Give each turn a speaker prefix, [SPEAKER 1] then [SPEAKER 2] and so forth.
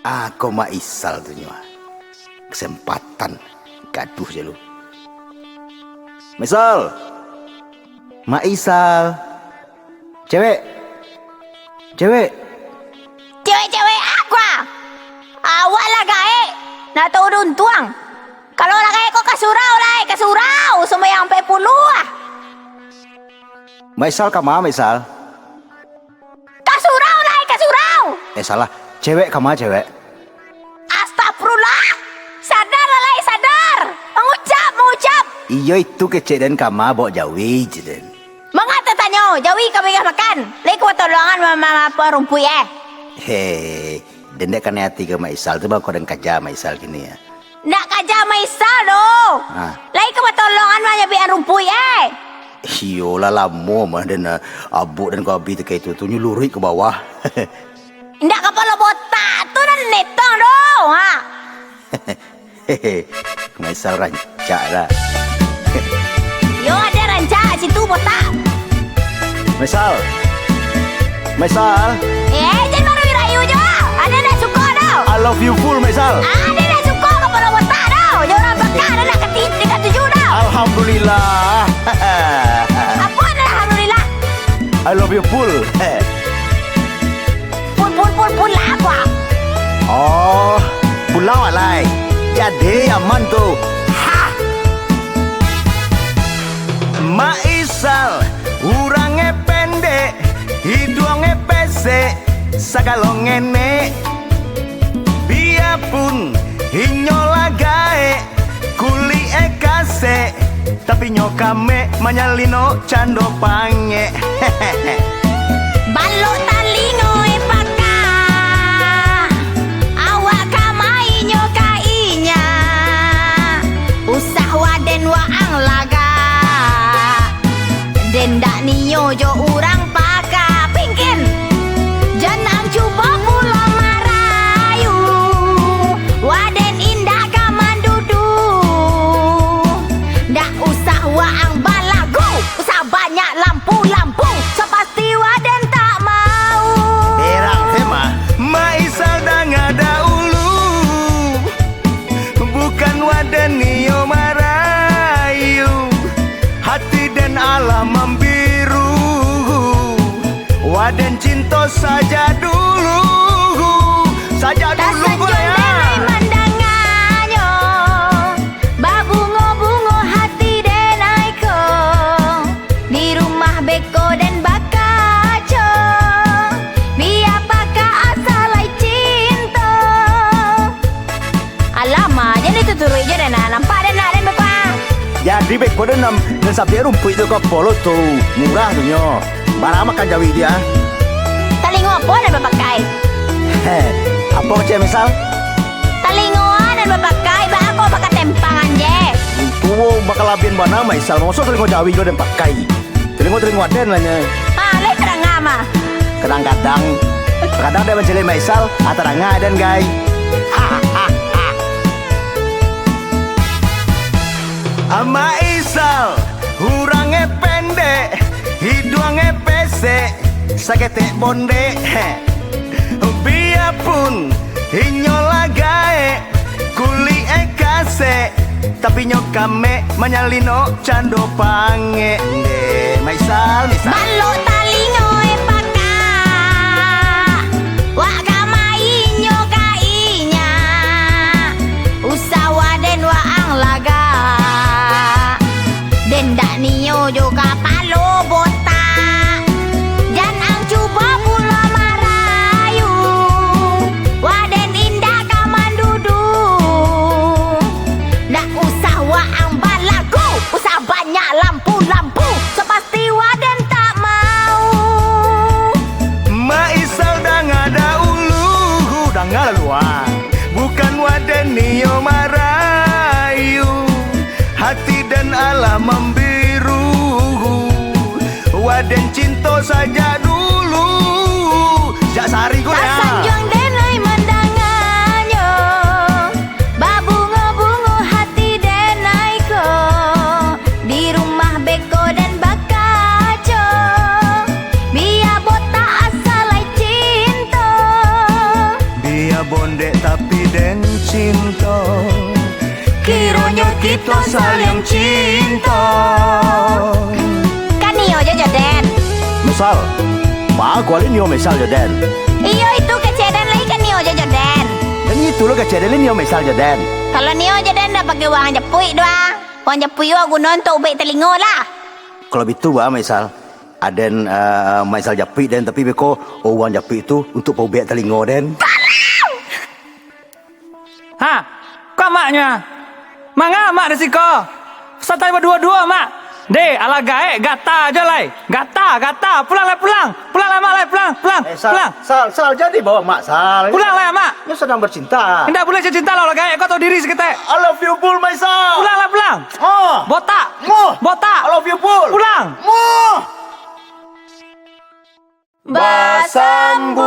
[SPEAKER 1] Aku mak isal tuh nyawa. Kesempatan gaduh aja lu. Misal, mak isal, cewek,
[SPEAKER 2] Cewek aku awak lah gae. Nak turun tuang. Kalau lah gae kok kasurau semua yang 40 ah.
[SPEAKER 1] mak isal kama misal.
[SPEAKER 2] Kasurau.
[SPEAKER 1] Salah, cewek kama cewek.
[SPEAKER 2] Astagfirullah. Sadar. Mengucap.
[SPEAKER 1] Iyo itu keceden kama bawa jawi jeden.
[SPEAKER 2] Mengata tanyo, jawi kami makan. Lek ko tolongan mama perumpui
[SPEAKER 1] Hei, dendek kan hati ke mak isal tuh bang kau dan kaja mak isal gini ya.
[SPEAKER 2] Nak kaja maisal do. Lek ko tolongan mama biar rumpui
[SPEAKER 1] Iyo lah lama mah dan abu dan kau abi kayak itu tuh nyelurui ke bawah.
[SPEAKER 2] Ndak kepala botak tu dan netong do.
[SPEAKER 1] Hehehe, mak isal rancak lah.
[SPEAKER 2] Yo ada rancak situ botak.
[SPEAKER 1] Misal.
[SPEAKER 2] Jangan baru rayu jo. Ada nak suka do.
[SPEAKER 1] I love you full Misal.
[SPEAKER 2] Ada nak suka kepala botak do. Jangan bakar ada nak dekat 7 do.
[SPEAKER 1] Alhamdulillah.
[SPEAKER 2] Apa alhamdulillah?
[SPEAKER 1] I love you full.
[SPEAKER 2] Pun lah aku.
[SPEAKER 1] Oh, pulau alai. Jadi aman tuh. Mak Isal, urangnya pendek, hidungnya pesek, sagalong ngene. Biarpun hinyola gae, kuli kase, tapi nyokame manyalino cando pange.
[SPEAKER 2] Balok talingo paka. Awak kamai nyokainya. Usah waden waang laga. Dendak niyo jo urang paka pingkin. Janam cuba pula marayu. Waden indah kamandudu. Dak usah waang balagu. Usah banyak lampu-lampu. So pasti waden tak mau.
[SPEAKER 1] Berang tema, mak Isal dah ngada ulu. Bukan waden niyo marayu. Hati dan alam membiru. Waden cinta saja dulu. Saja dulu gue ya.
[SPEAKER 2] Mandanganyo babungo-bungo hati denai ko di rumah beko dan bakaco biar paka asalai cinta alama jadi tuturi je dan nampak dan nak dan bapa
[SPEAKER 1] Jadi beko dan sabdi rumput itu kau polo tuh murah tuh nyo. Barang makan jawi dia.
[SPEAKER 2] talingo apa dan bapakai
[SPEAKER 1] Apa macam misal?
[SPEAKER 2] talingoan dan bapakai ba ako baka tempangan je
[SPEAKER 1] Tuwo bakal labian mana misal. Maksud telingo jawi gue dan pakai. Telingo aden lah nya.
[SPEAKER 2] leh terang ama
[SPEAKER 1] Kadang-kadang dia mencari misal ataranga dan gay. Ama Isal, urangnya pendek, hidungnya pesek, sakete bonde. Biarpun hinyola gae, kuli kase, tapi nyokame manyalino cando pange. Misal.
[SPEAKER 2] balok talingo paka wak kamai nyokainya usah waden waang laga dendak niyo juga palo botak dan ang cuba pula marayu waden indah kamandudu ndak usah waang balagu usah banyak lampu-lampu sepasti waden tak mau
[SPEAKER 1] Ma Isal dah ngada ulu, dah ngada luar. Bukan waden niyo marayu, hati dan alam membiru. Waden cinta saja dulu. Jak sari gue ya.
[SPEAKER 2] Sanjung denai mandanganyo babungo-bungo hati denai ko di
[SPEAKER 1] kita saling cinta.
[SPEAKER 2] Kan Nio je Jordan.
[SPEAKER 1] Misal, mak aku alin Nio misal Jordan.
[SPEAKER 2] Iyo itu keceden lagi kan Nio je Jordan.
[SPEAKER 1] Dan itu lo kecil Nio misal Jordan.
[SPEAKER 2] Kalau Nio Jordan dah pakai wang japui doang. Wang japui wa guna untuk ubek telingo lah.
[SPEAKER 1] Kalau begitu bah misal aden misal japi dan tapi beko uang japi itu untuk pobek telinga den.
[SPEAKER 3] Ha, kau maknya? Manga mak resiko. Santai berdua-dua mak. De, ala gaek gata aja lai. Gata. Pulang lah mak lai, pulang.
[SPEAKER 1] Sal jadi bawa mak Sal.
[SPEAKER 3] Pulang lah mak.
[SPEAKER 1] Dia sedang bercinta.
[SPEAKER 3] Tidak boleh cinta lah ala gaek. Kau tahu diri seketek.
[SPEAKER 1] I love you full my Sal.
[SPEAKER 3] Pulang.
[SPEAKER 1] Oh.
[SPEAKER 3] Botak.
[SPEAKER 1] I love you full.
[SPEAKER 3] Pulang.
[SPEAKER 1] Basambu